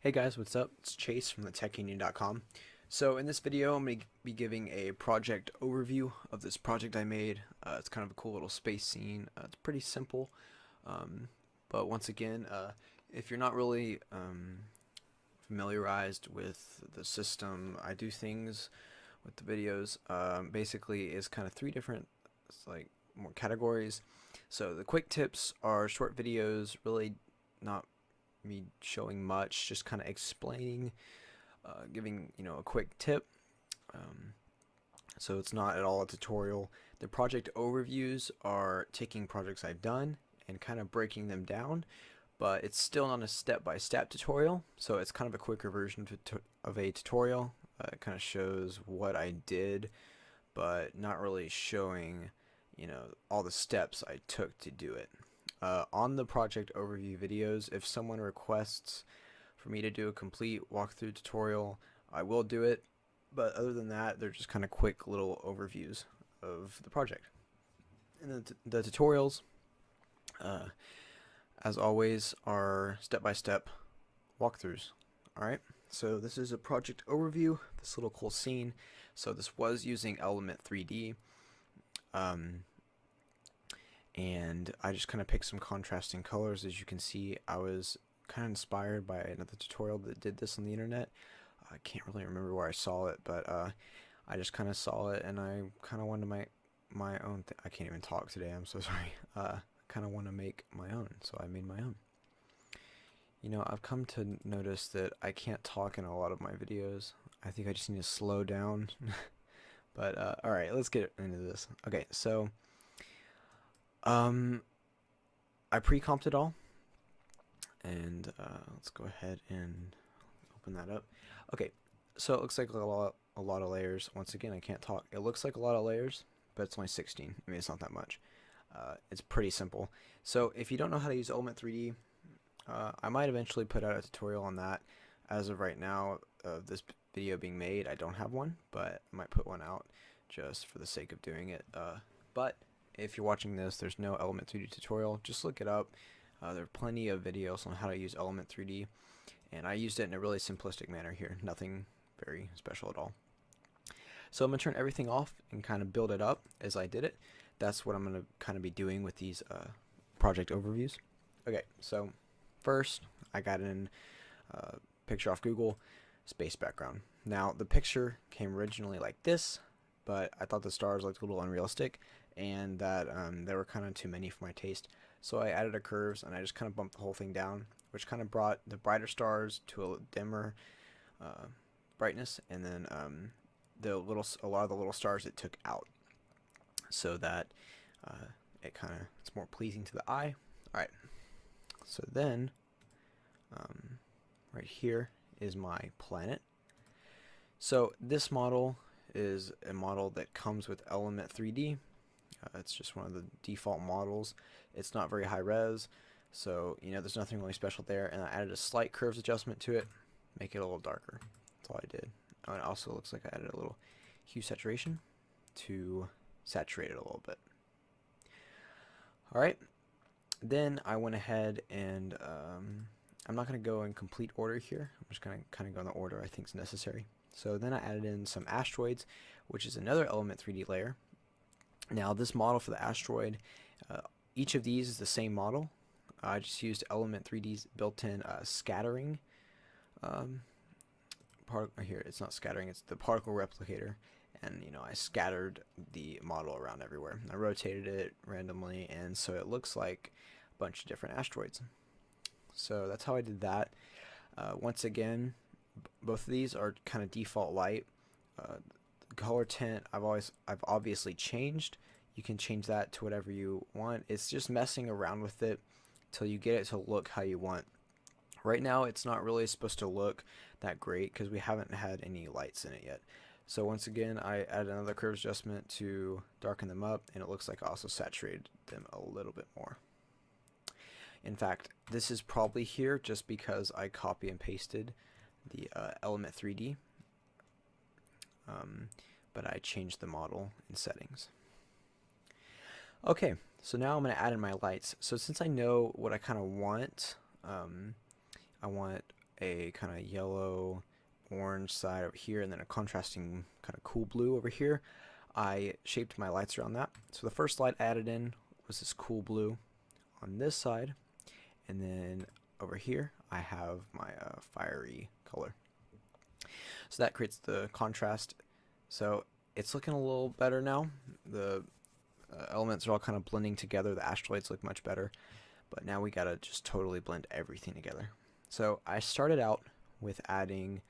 Hey guys, what's up? It's Chase from thetechunion.com. So in this video, I'm going to be giving a project overview of this project I made. It's kind of a cool little space scene. It's pretty simple, um, but once again, if you're not really familiarized with the system, I do things with the videos. Basically, is kind of three different like more categories. So the quick tips are short videos, really not me showing much, just kind of explaining, giving a quick tip. Um, so it's not at all a tutorial. The project overviews are taking projects I've done and kind of breaking them down, but it's still not a step-by-step tutorial. So it's kind of a quicker version of a tutorial. It kind of shows what I did, but not really showing, all the steps I took to do it. On the project overview videos, if someone requests for me to do a complete walkthrough tutorial, I will do it, but other than that, they're just kind of quick little overviews of the project. And the tutorials, as always, are step-by-step walkthroughs. Alright, so this is a project overview, this little cool scene. So this was using Element 3D. And I just kind of picked some contrasting colors. As you can see, I was kind of inspired by another tutorial that did this on the internet. I can't really remember where I saw it, but I just kind of saw it and I kind of wanted to make my own I can't even talk today, I'm so sorry. Kind of want to make my own, so I made my own. I've come to notice that I can't talk in a lot of my videos. I think I just need to slow down. But alright, let's get into this. Okay, so I pre-comped it all, and let's go ahead and open that up. Okay, so it looks like a lot of layers. Once again, I can't talk. It looks like a lot of layers, but it's only 16. I mean, it's not that much. It's pretty simple. So if you don't know how to use Element 3D, I might eventually put out a tutorial on that. As of right now, of this video being made, I don't have one, but I might put one out just for the sake of doing it. But if you're watching this, there's no Element 3D tutorial. Just look it up. There are plenty of videos on how to use Element 3D, and I used it in a really simplistic manner here. Nothing very special at all. So I'm going to turn everything off and kind of build it up as I did it. That's what I'm going to kind of be doing with these project overviews. Okay, so first I got in picture off Google, space background. Now the picture came originally like this, but I thought the stars looked a little unrealistic, and that there were kind of too many for my taste. So I added a curves, and I just kind of bumped the whole thing down, which kind of brought the brighter stars to a dimmer brightness, and then a lot of the little stars it took out, so that it's more pleasing to the eye. All right. So then, right here is my planet. So this model is a model that comes with Element 3D. It's just one of the default models. It's not very high res, so there's nothing really special there. And I added a slight curves adjustment to it, make it a little darker. That's all I did. Oh, and it also looks like I added a little hue saturation to saturate it a little bit. All right. Then I went ahead and I'm not going to go in complete order here. I'm just going to kind of go in the order I think is necessary. So then I added in some asteroids, which is another Element 3D layer. Now this model for the asteroid, each of these is the same model. I just used Element 3D's built-in scattering here. It's not scattering, it's the particle replicator. And I scattered the model around everywhere. I rotated it randomly, and so it looks like a bunch of different asteroids. So that's how I did that. Once again, both of these are kind of default light. Color tint I've obviously changed. You can change that to whatever you want. It's just messing around with it till you get it to look how you want. Right now it's not really supposed to look that great because we haven't had any lights in it yet. So once again, I added another curves adjustment to darken them up, and it looks like I also saturated them a little bit more. In fact, this is probably here just because I copy and pasted the Element 3D, but I changed the model in settings. Okay, so now I'm going to add in my lights. So since I know what I kind of want, I want a kind of yellow orange side over here, and then a contrasting kind of cool blue over here. I shaped my lights around that. So the first light I added in was this cool blue on this side, and then over here I have my fiery color. So that creates the contrast. So it's looking a little better now. The elements are all kind of blending together. The asteroids look much better, but now we gotta just totally blend everything together. So I started out with adding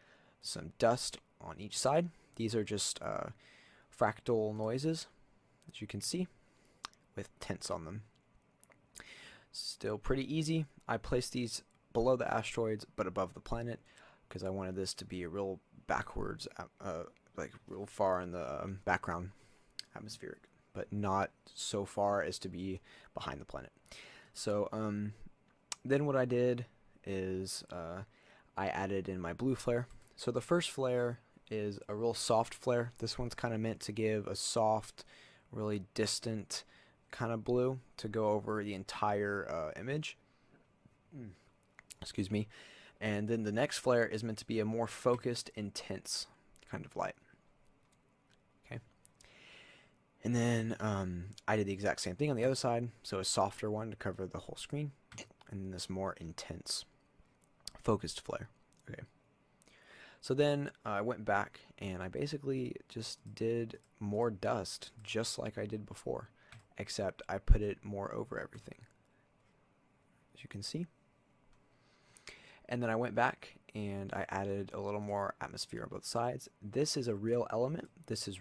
some dust on each side. These are just fractal noises, as you can see, with tints on them. Still pretty easy. I placed these below the asteroids but above the planet because I wanted this to be a real backwards, like real far in the background, atmospheric, but not so far as to be behind the planet. So then what I did is I added in my blue flare. So the first flare is a real soft flare. This one's kind of meant to give a soft, really distant kind of blue to go over the entire image. Excuse me. And then the next flare is meant to be a more focused, intense kind of light. Okay. And then I did the exact same thing on the other side. So a softer one to cover the whole screen, and then this more intense, focused flare. Okay. So then I went back and I basically just did more dust, just like I did before, except I put it more over everything, as you can see. And then I went back and I added a little more atmosphere on both sides. This is a real element. This is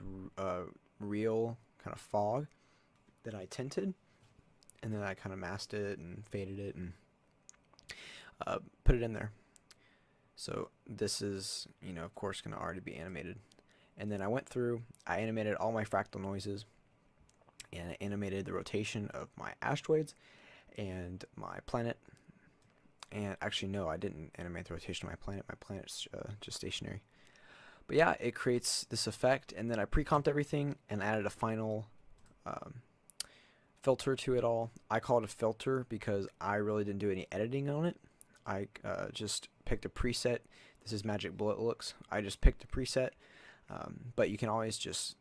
real kind of fog that I tinted, and then I kind of masked it and faded it and put it in there. So this is, you know, of course, going to already be animated. And then I went through, I animated all my fractal noises, and I animated the rotation of my asteroids and my planet. And actually, no, I didn't animate the rotation of my planet. My planet's just stationary. But yeah, it creates this effect, and then I pre-comped everything and added a final filter to it all. I call it a filter because I really didn't do any editing on it. I just picked a preset. This is Magic Bullet Looks. I just picked a preset, but you can always just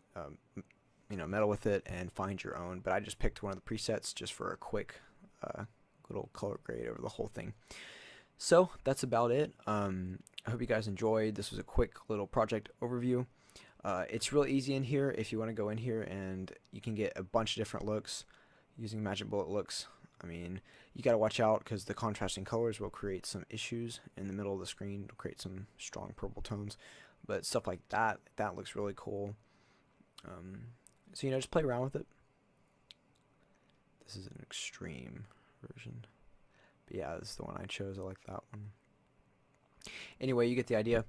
you know, meddle with it and find your own. But I just picked one of the presets just for a quick little color grade over the whole thing. So that's about it. I hope you guys enjoyed. This was a quick little project overview. It's real easy in here if you want to go in here, and you can get a bunch of different looks using Magic Bullet Looks. I mean, you got to watch out because the contrasting colors will create some issues in the middle of the screen. It'll create some strong purple tones, but stuff like that, that looks really cool. So, you know, just play around with it. This is an extreme version. But yeah, this is the one I chose. I like that one. Anyway, you get the idea.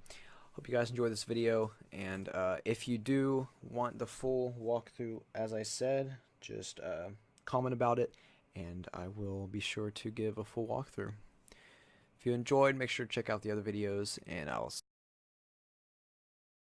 Hope you guys enjoy this video, and if you do want the full walkthrough, as I said, just comment about it, and I will be sure to give a full walkthrough. If you enjoyed, make sure to check out the other videos, and I'll